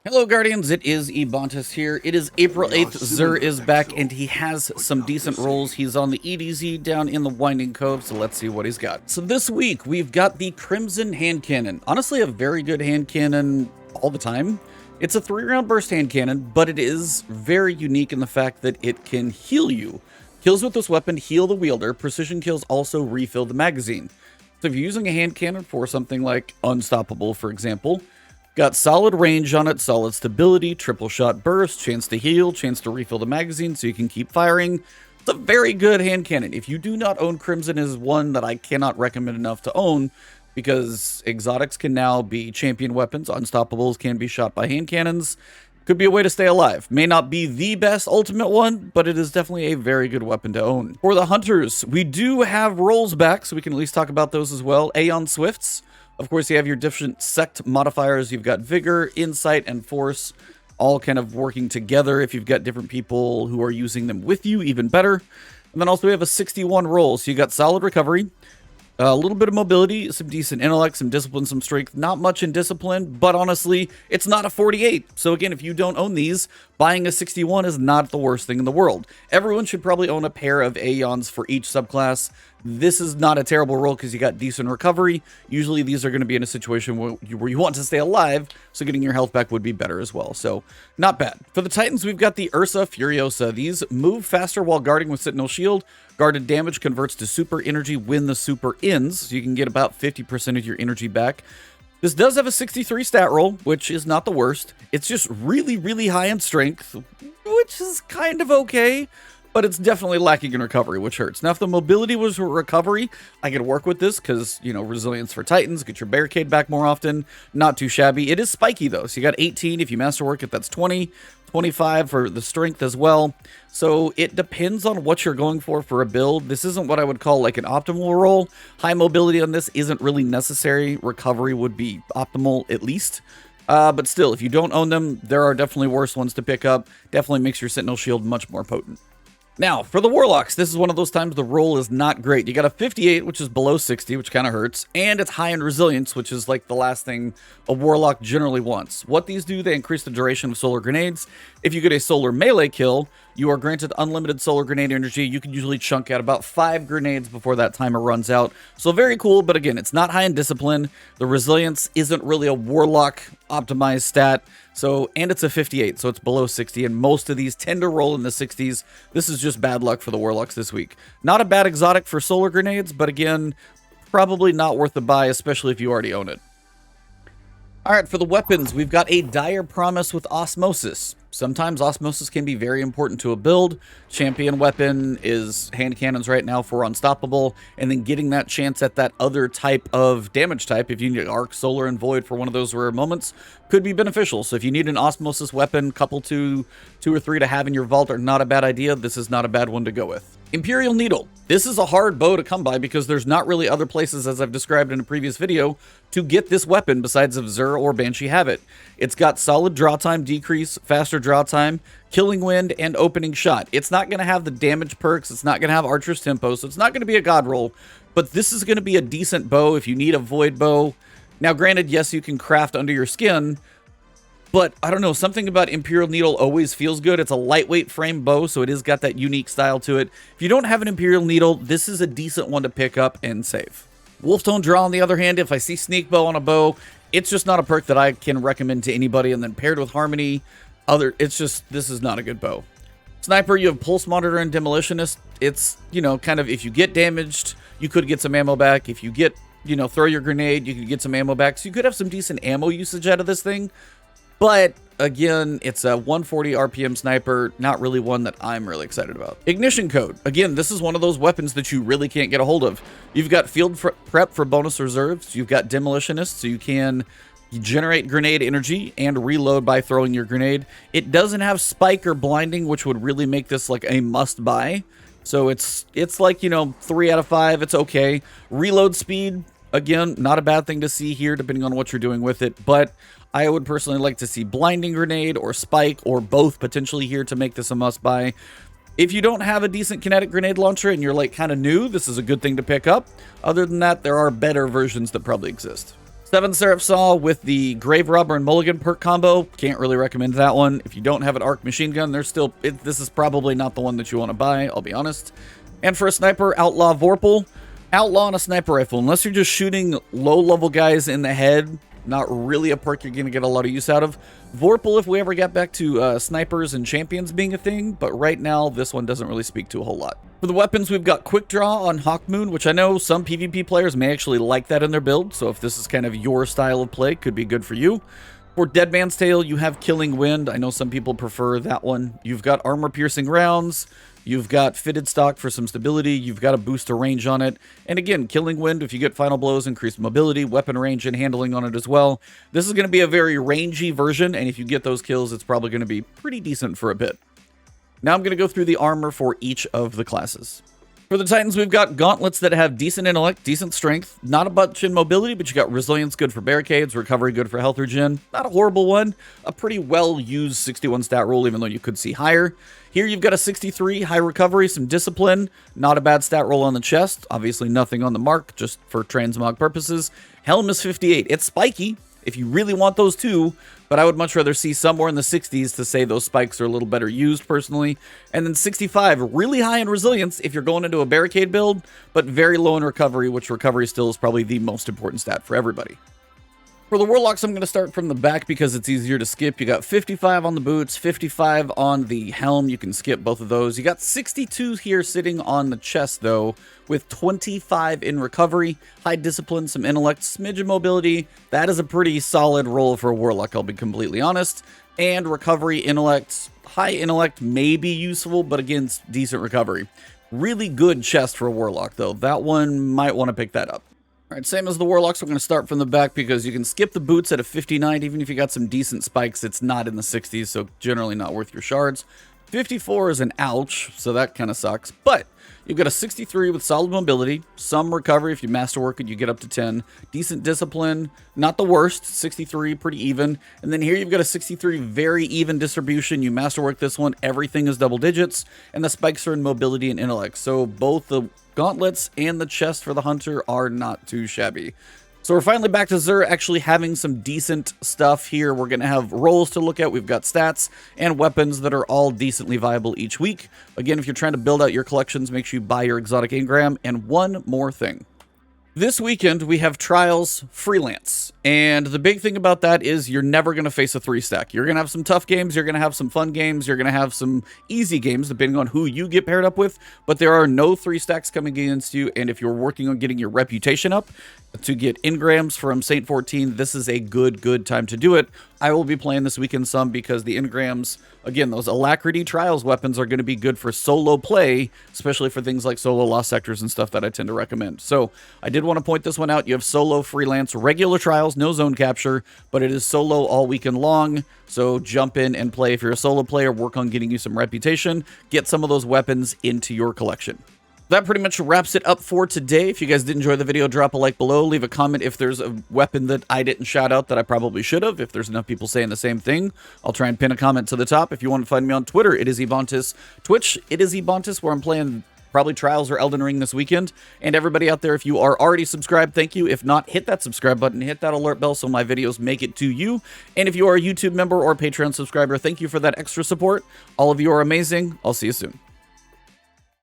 Hello Guardians, it is Ebontis here. It is April 8th, Xur is back and he has some decent rolls. He's on the EDZ down in the Winding Cove, so let's see what he's got. So this week we've got the Crimson Hand Cannon. Honestly, a very good hand cannon all the time. It's a 3-round burst hand cannon, but it is very unique in the fact that it can heal you. Kills with this weapon heal the wielder. Precision kills also refill the magazine. So if you're using a hand cannon for something like Unstoppable, for example, got solid range on it, solid stability, triple shot burst, chance to heal, chance to refill the magazine so you can keep firing. It's a very good hand cannon. If you do not own Crimson, it is one that I cannot recommend enough to own because exotics can now be champion weapons, Unstoppables can be shot by hand cannons. Could be a way to stay alive. May not be the best ultimate one, but it is definitely a very good weapon to own. For the hunters, we do have rolls back, so we can at least talk about those as well. Aeon Swifts. Of course, you have your different sect modifiers. You've got Vigor, Insight, and Force, all kind of working together. If you've got different people who are using them with you, even better. And then also we have a 61 roll. So you got solid recovery, a little bit of mobility, some decent intellect, some discipline, some strength. Not much in discipline, but honestly, it's not a 48. So again, if you don't own these, buying a 61 is not the worst thing in the world. Everyone should probably own a pair of Aeons for each subclass. This is not a terrible roll because you got decent recovery. Usually these are going to be in a situation where you want to stay alive, so getting your health back would be better as well. So not bad. For the Titans, we've got the Ursa Furiosa. These move faster while guarding with Sentinel Shield. Guarded damage converts to super energy when the super ends, so you can get about 50% of your energy back. This does have a 63 stat roll, which is not the worst. It's just really, really high in strength, which is kind of okay, but it's definitely lacking in recovery, which hurts. Now, if the mobility was recovery, I could work with this because, you know, resilience for Titans, get your barricade back more often. Not too shabby. It is spiky, though, so you got 18. If you masterwork it, that's 20. 25 for the strength as well. So it depends on what you're going for a build. This isn't what I would call like an optimal roll. High mobility on this isn't really necessary. Recovery would be optimal at least. But still, if you don't own them, there are definitely worse ones to pick up. Definitely makes your Sentinel Shield much more potent. Now, for the Warlocks, this is one of those times the roll is not great. You got a 58, which is below 60, which kind of hurts, and it's high in resilience, which is like the last thing a Warlock generally wants. What these do, they increase the duration of solar grenades. If you get a solar melee kill, you are granted unlimited solar grenade energy. You can usually chunk out about 5 grenades before that timer runs out. So very cool, but again, it's not high in discipline. The resilience isn't really a Warlock optimized stat. So, and it's a 58, so it's below 60, and most of these tend to roll in the 60s. This is just bad luck for the Warlocks this week. Not a bad exotic for solar grenades, but again, probably not worth the buy, especially if you already own it. Alright, for the weapons, we've got a Dire Promise with Osmosis. Sometimes Osmosis can be very important to a build. Champion weapon is hand cannons right now for Unstoppable, and then getting that chance at that other type of damage type, if you need Arc, Solar, and Void for one of those rare moments, could be beneficial. So if you need an Osmosis weapon, couple two or three to have in your vault are not a bad idea. This is not a bad one to go with. Imperial Needle. This is a hard bow to come by because there's not really other places, as I've described in a previous video, to get this weapon besides if Xur or Banshee have it. It's got solid draw time decrease, faster draw time, killing wind, and opening shot. It's not going to have the damage perks, it's not going to have Archer's Tempo, so it's not going to be a god roll, but this is going to be a decent bow if you need a void bow. Now granted, yes, you can craft under your skin, but I don't know, something about Imperial Needle always feels good. It's a lightweight frame bow, so it has got that unique style to it. If you don't have an Imperial Needle, this is a decent one to pick up and save. Wolftone Draw, on the other hand, if I see Sneak Bow on a bow, it's just not a perk that I can recommend to anybody. And then paired with Harmony, it's just, this is not a good bow. Sniper, you have Pulse Monitor and Demolitionist. It's, you know, kind of, if you get damaged, you could get some ammo back. If you get, you know, throw your grenade, you could get some ammo back. So you could have some decent ammo usage out of this thing. But again, it's a 140 RPM sniper, not really one that I'm really excited about. Ignition Code. Again, this is one of those weapons that you really can't get a hold of. You've got Field Prep for bonus reserves. You've got Demolitionist, so you can generate grenade energy and reload by throwing your grenade. It doesn't have Spike or Blinding, which would really make this like a must-buy. So it's like, you know, 3 out of 5. It's okay. Reload speed, again, not a bad thing to see here, depending on what you're doing with it. But I would personally like to see Blinding Grenade or Spike or both potentially here to make this a must-buy. If you don't have a decent kinetic grenade launcher and you're like kind of new, this is a good thing to pick up. Other than that, there are better versions that probably exist. 7 Seraph Saw with the Grave Robber and Mulligan perk combo. Can't really recommend that one. If you don't have an arc machine gun, this is probably not the one that you want to buy, I'll be honest. And for a sniper, Outlaw Vorpal. Outlaw and a sniper rifle. Unless you're just shooting low-level guys in the head, not really a perk you're going to get a lot of use out of. Vorpal if we ever get back to snipers and champions being a thing, but right now this one doesn't really speak to a whole lot. For the weapons, we've got Quick Draw on Hawkmoon, which I know some PvP players may actually like that in their build, so if this is kind of your style of play, could be good for you. For Dead Man's Tale, you have Killing Wind. I know some people prefer that one. You've got armor-piercing rounds. You've got fitted stock for some stability. You've got a boost to range on it. And again, Killing Wind, if you get final blows, increased mobility, weapon range, and handling on it as well. This is going to be a very rangy version, and if you get those kills, it's probably going to be pretty decent for a bit. Now I'm going to go through the armor for each of the classes. For the Titans, we've got gauntlets that have decent intellect, decent strength, not a bunch in mobility, but you got resilience good for barricades, recovery good for health regen. Not a horrible one. A pretty well-used 61 stat roll, even though you could see higher. Here you've got a 63, high recovery, some discipline, not a bad stat roll on the chest. Obviously nothing on the mark, just for transmog purposes. Helm is 58. It's spiky, if you really want those too, but I would much rather see somewhere in the 60s to say those spikes are a little better used personally. And then 65, really high in resilience if you're going into a barricade build, but very low in recovery, which recovery still is probably the most important stat for everybody. For the Warlocks, I'm going to start from the back because it's easier to skip. You got 55 on the boots, 55 on the helm. You can skip both of those. You got 62 here sitting on the chest, though, with 25 in recovery, high discipline, some intellect, smidge of mobility. That is a pretty solid roll for a Warlock, I'll be completely honest. And recovery, intellect, high intellect may be useful, but again, decent recovery. Really good chest for a Warlock, though. That one might want to pick that up. All right, same as the Warlocks, we're going to start from the back because you can skip the boots at a 59. Even if you got some decent spikes, it's not in the 60s, so generally not worth your shards. 54 is an ouch, so that kind of sucks. But you've got a 63 with solid mobility, some recovery. If you masterwork it, you get up to 10. Decent discipline, not the worst. 63, pretty even. And then here you've got a 63, very even distribution. You masterwork this one, everything is double digits. And the spikes are in mobility and intellect. So both the gauntlets and the chest for the hunter are not too shabby. So we're finally back to Xur actually having some decent stuff here. We're going to have rolls to look at. We've got stats and weapons that are all decently viable each week. Again, if you're trying to build out your collections, make sure you buy your exotic engram. And one more thing. This weekend, we have Trials Freelance, and the big thing about that is you're never going to face a 3-stack. You're going to have some tough games, you're going to have some fun games, you're going to have some easy games, depending on who you get paired up with, but there are no 3-stacks coming against you, and if you're working on getting your reputation up to get engrams from Saint 14, this is a good time to do it. I will be playing this weekend some because the engrams, again, those Alacrity Trials weapons are going to be good for solo play, especially for things like solo Lost Sectors and stuff that I tend to recommend. So I did want to point this one out. You have solo Freelance regular Trials, no zone capture, but it is solo all weekend long. So jump in and play if you're a solo player, work on getting you some reputation, get some of those weapons into your collection. That pretty much wraps it up for today. If you guys did enjoy the video, drop a like below. Leave a comment if there's a weapon that I didn't shout out that I probably should have. If there's enough people saying the same thing, I'll try and pin a comment to the top. If you want to find me on Twitter, it is Ebontis. Twitch, it is Ebontis, where I'm playing probably Trials or Elden Ring this weekend. And everybody out there, if you are already subscribed, thank you. If not, hit that subscribe button, hit that alert bell so my videos make it to you. And if you are a YouTube member or Patreon subscriber, thank you for that extra support. All of you are amazing. I'll see you soon.